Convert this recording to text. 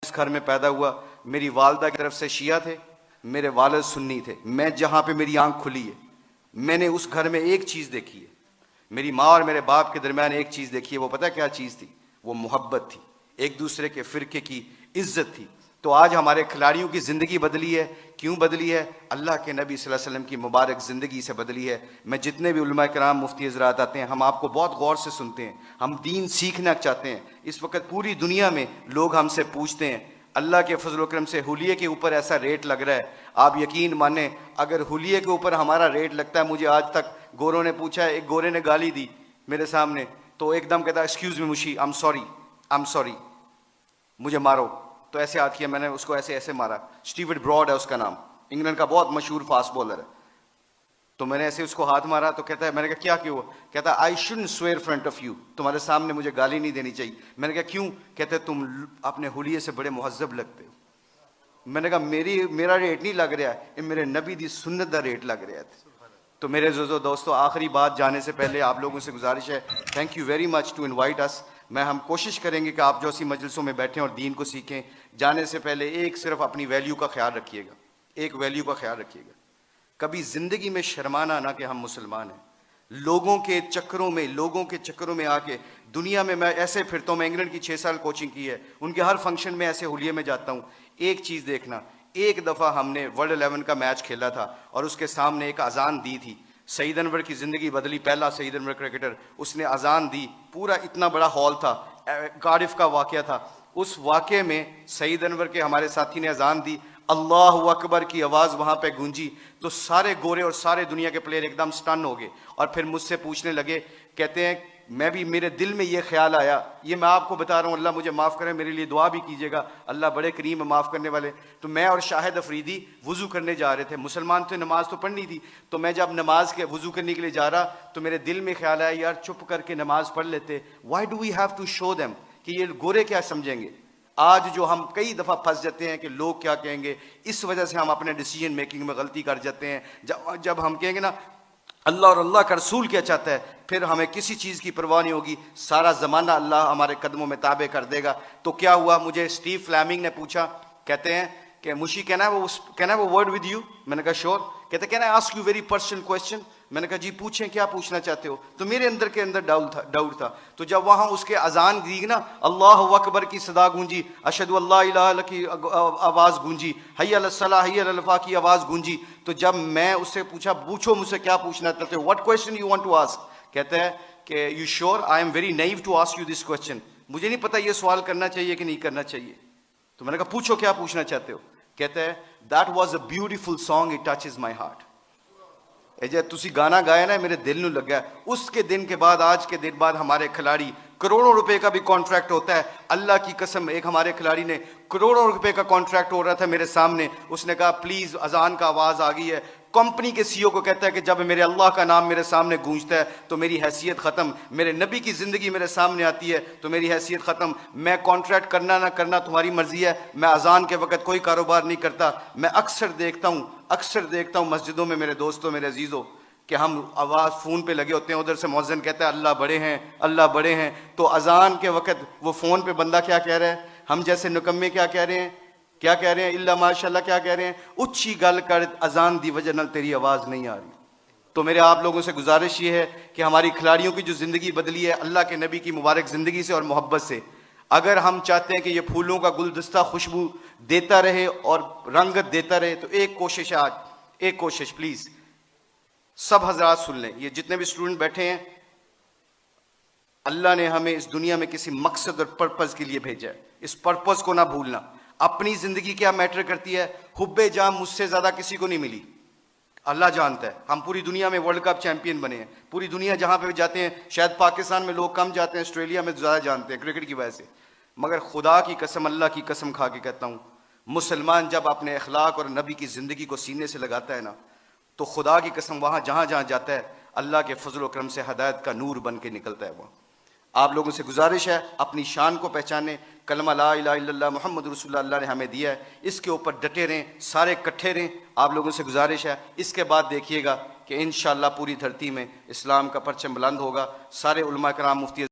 اس گھر میں پیدا ہوا، میری والدہ کی طرف سے شیعہ تھے، میرے والد سنی تھے۔ میں جہاں پہ میری آنکھ کھلی ہے، میں نے اس گھر میں ایک چیز دیکھی ہے، میری ماں اور میرے باپ کے درمیان ایک چیز دیکھی ہے۔ وہ پتہ کیا چیز تھی؟ وہ محبت تھی، ایک دوسرے کے فرقے کی عزت تھی۔ تو آج ہمارے کھلاڑیوں کی زندگی بدلی ہے۔ کیوں بدلی ہے؟ اللہ کے نبی صلی اللہ علیہ وسلم کی مبارک زندگی سے بدلی ہے۔ میں جتنے بھی علماء کرام، مفتی حضرات آتے ہیں، ہم آپ کو بہت غور سے سنتے ہیں، ہم دین سیکھنا چاہتے ہیں۔ اس وقت پوری دنیا میں لوگ ہم سے پوچھتے ہیں، اللہ کے فضل و کرم سے حلیے کے اوپر ایسا ریٹ لگ رہا ہے، آپ یقین مانیں اگر حلیے کے اوپر ہمارا ریٹ لگتا ہے، مجھے آج تک گوروں نے پوچھا ہے، ایک گورے نے گالی دی میرے سامنے تو ایک دم کہتا ایکسکیوز می مشی، آئی ایم سوری، مجھے مارو۔ تو ایسے ہاتھ کیا، میں نے اس کو ایسے ایسے مارا۔ اسٹیورٹ براڈ ہے اس کا نام، انگلینڈ کا بہت مشہور فاسٹ بولر ہے۔ تو میں نے ایسے اس کو ہاتھ مارا تو کہتا ہے، میں نے کہا کیا کیوں؟ کہتا ہے I shouldn't severe front of you, تمہارے سامنے مجھے گالی نہیں دینی چاہیے۔ میں نے کہا کیوں؟ کہتے تم اپنے حلیے سے بڑے مہذب لگتے ہو۔ میں نے کہا میرا ریٹ نہیں لگ رہا ہے، میرے نبی دی سنت دا ریٹ لگ رہا ہے۔ تو میرے عزیزو دوستو، آخری بات جانے سے پہلے آپ لوگوں سے گزارش ہے، thank you very much to invite us. ہم کوشش کریں گے کہ آپ جو اسی مجلسوں میں بیٹھیں اور دین کو سیکھیں۔ جانے سے پہلے ایک صرف اپنی ویلیو کا خیال رکھیے گا، ایک ویلیو کا خیال رکھیے گا، کبھی زندگی میں شرمانا نہ کہ ہم مسلمان ہیں۔ لوگوں کے چکروں میں آ کے دنیا میں ایسے پھرتا ہوں، میں انگلینڈ کی 6 سال کوچنگ کی ہے، ان کے ہر فنکشن میں ایسے حلیے میں جاتا ہوں۔ ایک چیز دیکھنا، ایک دفعہ ہم نے ورلڈ 11 کا میچ کھیلا تھا اور اس کے سامنے ایک اذان دی تھی۔ سعید انور کی زندگی بدلی، پہلا سعید انور کرکٹر، اس نے اذان دی، پورا اتنا بڑا ہال تھا، کارڈف کا واقعہ تھا۔ اس واقعے میں سعید انور کے ہمارے ساتھی نے اذان دی، اللہ اکبر کی آواز وہاں پہ گونجی تو سارے گورے اور سارے دنیا کے پلیئر ایک دم سٹن ہو گئے اور پھر مجھ سے پوچھنے لگے، کہتے ہیں میں بھی، میرے دل میں یہ خیال آیا، یہ میں آپ کو بتا رہا ہوں، اللہ مجھے معاف کرے، میرے لیے دعا بھی کیجیے گا، اللہ بڑے کریم ہے معاف کرنے والے۔ تو میں اور شاہد افریدی وضو کرنے جا رہے تھے، مسلمان تھے، نماز تو پڑھنی تھی۔ تو میں جب نماز کے وضو کرنے کے لیے جا رہا تو میرے دل میں خیال آیا، یار چپ کر کے نماز پڑھ لیتے، why do we have to show them, کہ یہ گورے کیا سمجھیں گے۔ آج جو ہم کئی دفعہ پھنس جاتے ہیں کہ لوگ کیا کہیں گے، اس وجہ سے ہم اپنے ڈیسیجن میکنگ میں غلطی کر جاتے ہیں۔ جب ہم کہیں گے نا اللہ اور اللہ کا رسول کیا چاہتا ہے، پھر ہمیں کسی چیز کی پرواہ نہیں ہوگی، سارا زمانہ اللہ ہمارے قدموں میں تابع کر دے گا۔ تو کیا ہوا، مجھے اسٹیو فلیمنگ نے پوچھا، کہتے ہیں کہ مشی کہنا ہے وہ ورڈ ود یو؟ میں نے کہا شور۔ کہتے can I ask you very personal question? میں نے کہا جی پوچھیں، کیا پوچھنا چاہتے ہو؟ تو میرے اندر کے اندر ڈاؤٹ تھا۔ تو جب وہاں اس کے اذان دی نا، اللہ اکبر کی صدا گونجی، اشہد اللہ الہ الا اللہ کی آواز گونجی، حی علی الصلاۃ حی علی الفلاح کی آواز گونجی، تو جب میں اس سے پوچھا پوچھو مجھ سے کیا پوچھنا چاہتے ہو، what question you want to ask? کہتا ہے کہ you sure I am very new to ask you this question, مجھے نہیں پتا یہ سوال کرنا چاہیے کہ نہیں کرنا چاہیے۔ تو میں نے کہا پوچھو کیا پوچھنا چاہتے ہو؟ کہتا ہے that was a beautiful song, it touches my heart. جی تسی گانا گایا نا، میرے دل نو لگا۔ اس کے دن کے بعد، آج کے دن بعد ہمارے کھلاڑی کروڑوں روپے کا بھی کانٹریکٹ ہوتا ہے، اللہ کی قسم۔ ایک ہمارے کھلاڑی نے کروڑوں روپے کا کانٹریکٹ ہو رہا تھا میرے سامنے، اس نے کہا پلیز اذان کا آواز آ گئی ہے۔ کمپنی کے سی او کو کہتا ہے کہ جب میرے اللہ کا نام میرے سامنے گونجتا ہے تو میری حیثیت ختم، میرے نبی کی زندگی میرے سامنے آتی ہے تو میری حیثیت ختم۔ میں کانٹریکٹ کرنا نہ کرنا تمہاری مرضی ہے، میں اذان کے وقت کوئی کاروبار نہیں کرتا۔ میں اکثر دیکھتا ہوں مسجدوں میں میرے دوستوں، میرے عزیزوں، کہ ہم آواز فون پہ لگے ہوتے ہیں، ادھر سے مؤذن کہتا ہے اللہ بڑے ہیں، اللہ بڑے ہیں، تو اذان کے وقت وہ فون پہ بندہ کیا کہہ رہا ہے، ہم جیسے نکمے کیا کہہ رہے ہیں، اللہ ماشاء اللہ کیا کہہ رہے ہیں، اچھی گل کر اذان دی وجہ نال تیری آواز نہیں آ رہی۔ تو میرے آپ لوگوں سے گزارش یہ ہے کہ ہماری کھلاڑیوں کی جو زندگی بدلی ہے اللہ کے نبی کی مبارک زندگی سے اور محبت سے، اگر ہم چاہتے ہیں کہ یہ پھولوں کا گلدستہ خوشبو دیتا رہے اور رنگت دیتا رہے، تو ایک کوشش ہے آج، ایک کوشش پلیز سب حضرات سن لیں، یہ جتنے بھی اسٹوڈنٹ بیٹھے ہیں، اللہ نے ہمیں اس دنیا میں کسی مقصد اور پرپز کے لیے بھیجا ہے، اس پرپز کو نہ بھولنا۔ اپنی زندگی کیا میٹر کرتی ہے؟ حب جاں مجھ سے زیادہ کسی کو نہیں ملی، اللہ جانتا ہے۔ ہم پوری دنیا میں ورلڈ کپ چیمپئن بنے ہیں، پوری دنیا جہاں پہ بھی جاتے ہیں، شاید پاکستان میں لوگ کم جاتے ہیں، آسٹریلیا میں زیادہ جانتے ہیں کرکٹ کی وجہ سے، مگر خدا کی قسم، اللہ کی قسم کھا کے کہتا ہوں، مسلمان جب اپنے اخلاق اور نبی کی زندگی کو سینے سے لگاتا ہے نا، تو خدا کی قسم وہاں جہاں جاتا ہے اللہ کے فضل و کرم سے ہدایت کا نور بن کے نکلتا ہے۔ وہ آپ لوگوں سے گزارش ہے اپنی شان کو پہچانے، کلمہ لا الہ الا اللہ محمد رسول اللہ نے ہمیں دیا ہے، اس کے اوپر ڈٹے رہیں، سارے کٹھے رہیں۔ آپ لوگوں سے گزارش ہے اس کے بعد دیکھیے گا کہ انشاءاللہ پوری دھرتی میں اسلام کا پرچم بلند ہوگا۔ سارے علماء کرام، مفتی